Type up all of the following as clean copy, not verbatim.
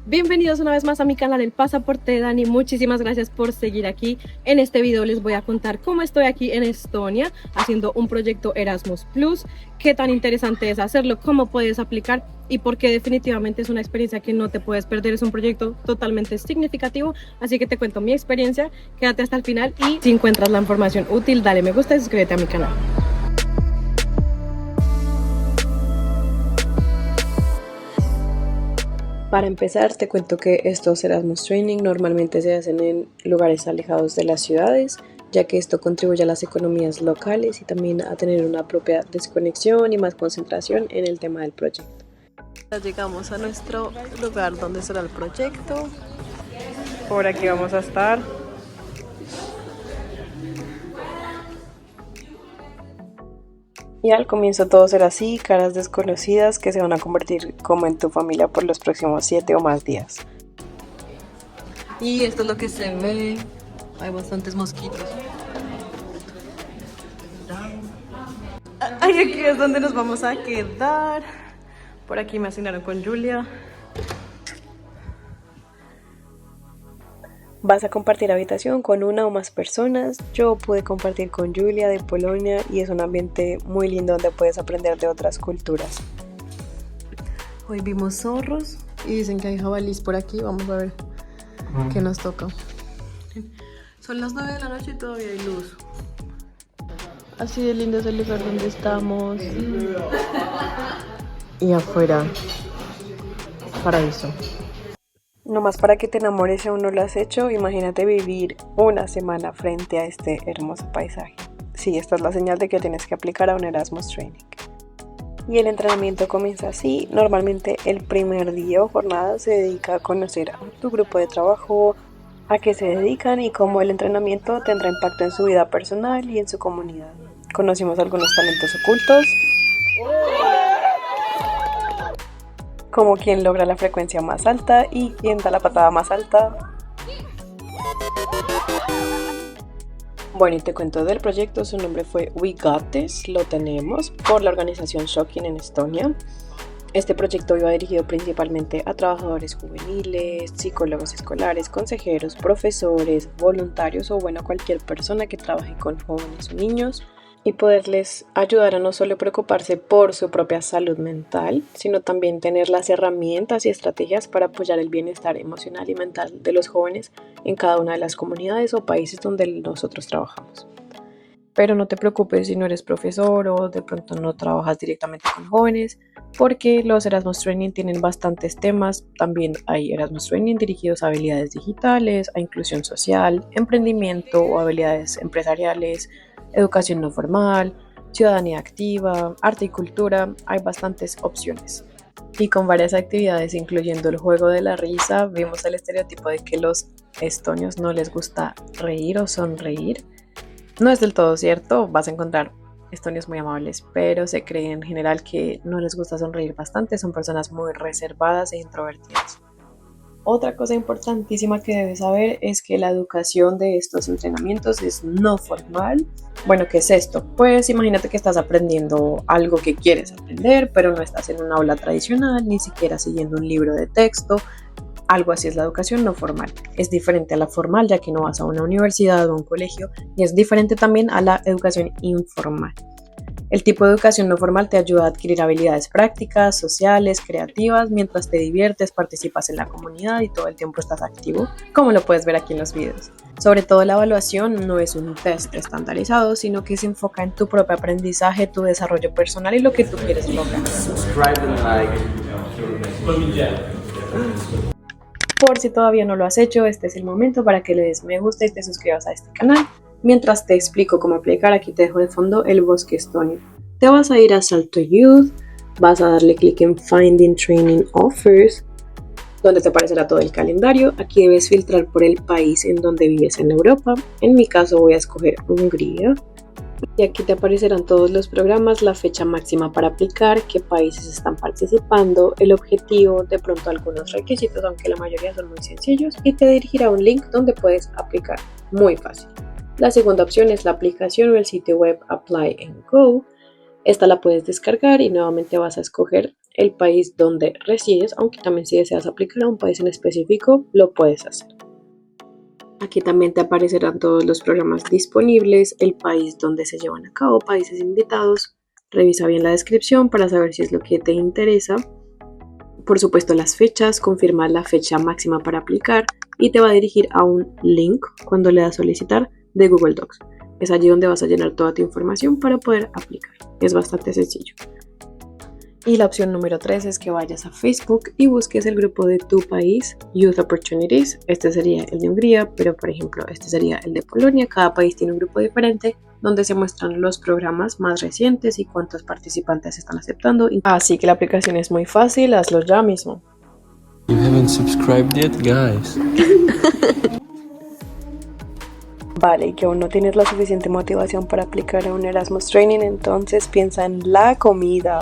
Bienvenidos una vez más a mi canal El Pasaporte de Dani. Muchísimas gracias por seguir aquí. En este video les voy a contar cómo estoy aquí en Estonia haciendo un proyecto Erasmus Plus, qué tan interesante es hacerlo, cómo puedes aplicar y por qué definitivamente es una experiencia que no te puedes perder. Es un proyecto totalmente significativo, así que te cuento mi experiencia. Quédate hasta el final y si encuentras la información útil, dale me gusta y suscríbete a mi canal. Para empezar, te cuento que estos Erasmus Training normalmente se hacen en lugares alejados de las ciudades, ya que esto contribuye a las economías locales y también a tener una propia desconexión y más concentración en el tema del proyecto. Ya llegamos a nuestro lugar donde será el proyecto. Por aquí vamos a estar. Y al comienzo todo será así, caras desconocidas que se van a convertir como en tu familia por los próximos 7 o más días. Y esto es lo que se ve, hay bastantes mosquitos. Ay, aquí es donde nos vamos a quedar. Por aquí me asignaron con Julia. Vas a compartir habitación con una o más personas. Yo pude compartir con Julia de Polonia y es un ambiente muy lindo donde puedes aprender de otras culturas. Hoy vimos zorros y dicen que hay jabalís por aquí. Vamos a ver qué nos toca. Son las 9 de la noche y todavía hay luz. Así de lindo es el lugar donde estamos. Y afuera, paraíso. Nomás para que te enamores si aún no lo has hecho, imagínate vivir una semana frente a este hermoso paisaje. Sí, esta es la señal de que tienes que aplicar a un Erasmus Training. Y el entrenamiento comienza así. Normalmente el primer día o jornada se dedica a conocer a tu grupo de trabajo, a qué se dedican y cómo el entrenamiento tendrá impacto en su vida personal y en su comunidad. Conocimos algunos talentos ocultos, como quien logra la frecuencia más alta y quien da la patada más alta. Bueno, y te cuento del proyecto. Su nombre fue We Got This, lo tenemos, por la organización Shocking en Estonia. Este proyecto iba dirigido principalmente a trabajadores juveniles, psicólogos escolares, consejeros, profesores, voluntarios o bueno, cualquier persona que trabaje con jóvenes o niños, y poderles ayudar a no solo preocuparse por su propia salud mental, sino también tener las herramientas y estrategias para apoyar el bienestar emocional y mental de los jóvenes en cada una de las comunidades o países donde nosotros trabajamos. Pero no te preocupes si no eres profesor o de pronto no trabajas directamente con jóvenes, porque los Erasmus Training tienen bastantes temas. También hay Erasmus Training dirigidos a habilidades digitales, a inclusión social, emprendimiento o habilidades empresariales, educación no formal, ciudadanía activa, arte y cultura. Hay bastantes opciones. Y con varias actividades, incluyendo el juego de la risa, vimos el estereotipo de que los estonios no les gusta reír o sonreír. No es del todo cierto, vas a encontrar estonios muy amables, pero se cree en general que no les gusta sonreír bastante, son personas muy reservadas e introvertidas. Otra cosa importantísima que debes saber es que la educación de estos entrenamientos es no formal. Bueno, ¿qué es esto? Pues imagínate que estás aprendiendo algo que quieres aprender, pero no estás en una aula tradicional, ni siquiera siguiendo un libro de texto. Algo así es la educación no formal. Es diferente a la formal, ya que no vas a una universidad o a un colegio, y es diferente también a la educación informal. El tipo de educación no formal te ayuda a adquirir habilidades prácticas, sociales, creativas, mientras te diviertes, participas en la comunidad y todo el tiempo estás activo, como lo puedes ver aquí en los videos. Sobre todo la evaluación no es un test estandarizado, sino que se enfoca en tu propio aprendizaje, tu desarrollo personal y lo que tú quieres lograr. Por si todavía no lo has hecho, este es el momento para que le des me gusta y te suscribas a este canal. Mientras te explico cómo aplicar, aquí te dejo de fondo el bosque estonio. Te vas a ir a Salto Youth, vas a darle clic en Finding Training Offers, donde te aparecerá todo el calendario. Aquí debes filtrar por el país en donde vives en Europa. En mi caso voy a escoger Hungría. Y aquí te aparecerán todos los programas, la fecha máxima para aplicar, qué países están participando, el objetivo, de pronto algunos requisitos, aunque la mayoría son muy sencillos, y te dirigirá a un link donde puedes aplicar. Muy fácil. La segunda opción es la aplicación o el sitio web Apply and Go. Esta la puedes descargar y nuevamente vas a escoger el país donde resides, aunque también si deseas aplicar a un país en específico, lo puedes hacer. Aquí también te aparecerán todos los programas disponibles, el país donde se llevan a cabo, países invitados. Revisa bien la descripción para saber si es lo que te interesa. Por supuesto, las fechas, confirma la fecha máxima para aplicar y te va a dirigir a un link cuando le das solicitar de Google Docs. Es allí donde vas a llenar toda tu información para poder aplicar. Es bastante sencillo. Y la opción número 3 es que vayas a Facebook y busques el grupo de tu país, Youth Opportunities. Este sería el de Hungría, pero por ejemplo este sería el de Polonia. Cada país tiene un grupo diferente donde se muestran los programas más recientes y cuántos participantes están aceptando. Así que la aplicación es muy fácil, hazlo ya mismo. You haven't subscribed yet, guys. Vale, y que aún no tienes la suficiente motivación para aplicar a un Erasmus Training, entonces piensa en la comida.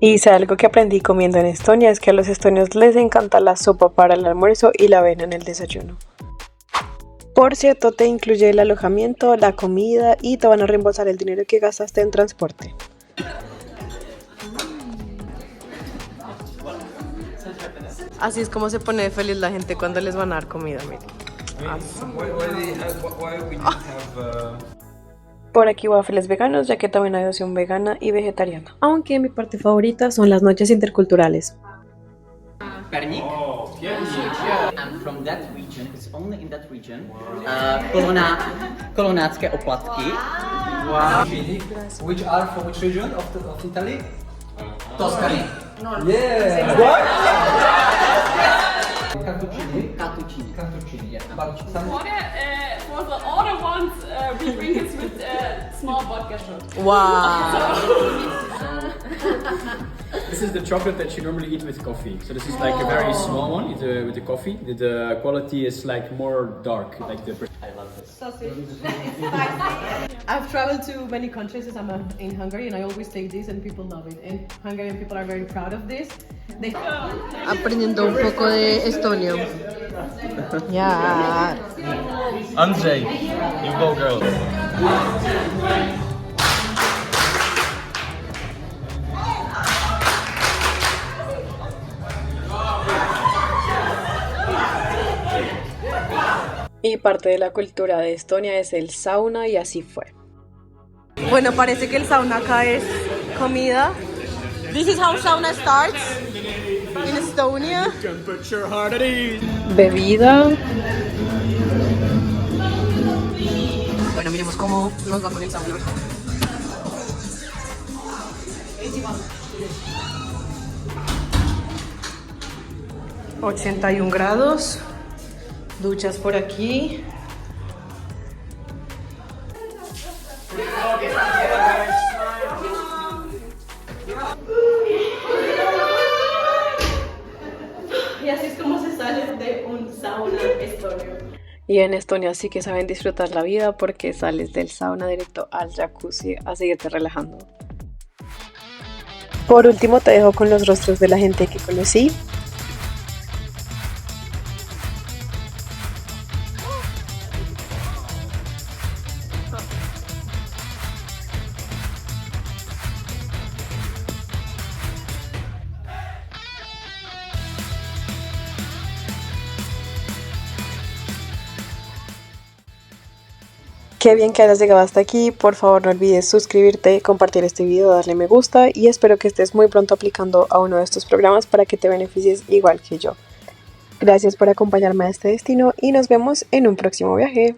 Y si algo que aprendí comiendo en Estonia es que a los estonios les encanta la sopa para el almuerzo y la avena en el desayuno. Por cierto, te incluye el alojamiento, la comida y te van a reembolsar el dinero que gastaste en transporte. Así es como se pone feliz la gente cuando les van a dar comida, miren. Por aquí waffles veganos, ya que también hay opción vegana y vegetariana. Aunque mi parte favorita son las noches interculturales. Pernik. And from that region, it's only in that region, kolonácké oplatky. Wow. Which are from which region of Italy? Tuscany. Yeah. What? Cattuccini. Cattuccini. Yeah. But some. For the other ones, we drink it with small vodka shot. Wow. This is the chocolate that you normally eat with coffee. So this is like a very small one with the coffee. The quality is like more dark, like the. I love this. Sausage. I've traveled to many countries as I'm in Hungary and I always take this and people love it. And Hungarian people are very proud of this. Aprendiendo un poco de estonio. Ya. Andrzej, you go, girl. Y parte de la cultura de Estonia es el sauna y así fue. Bueno, parece que el sauna acá es comida. This is how sauna starts in Estonia. Bebida. Bueno, miremos cómo nos va con el sauna. ...81 grados... duchas por aquí. Y así es como se sale de un sauna estonio. Y en Estonia sí que saben disfrutar la vida porque sales del sauna directo al jacuzzi a seguirte relajando. Por último te dejo con los rostros de la gente que conocí. Qué bien que hayas llegado hasta aquí, por favor no olvides suscribirte, compartir este video, darle me gusta y espero que estés muy pronto aplicando a uno de estos programas para que te beneficies igual que yo. Gracias por acompañarme a este destino y nos vemos en un próximo viaje.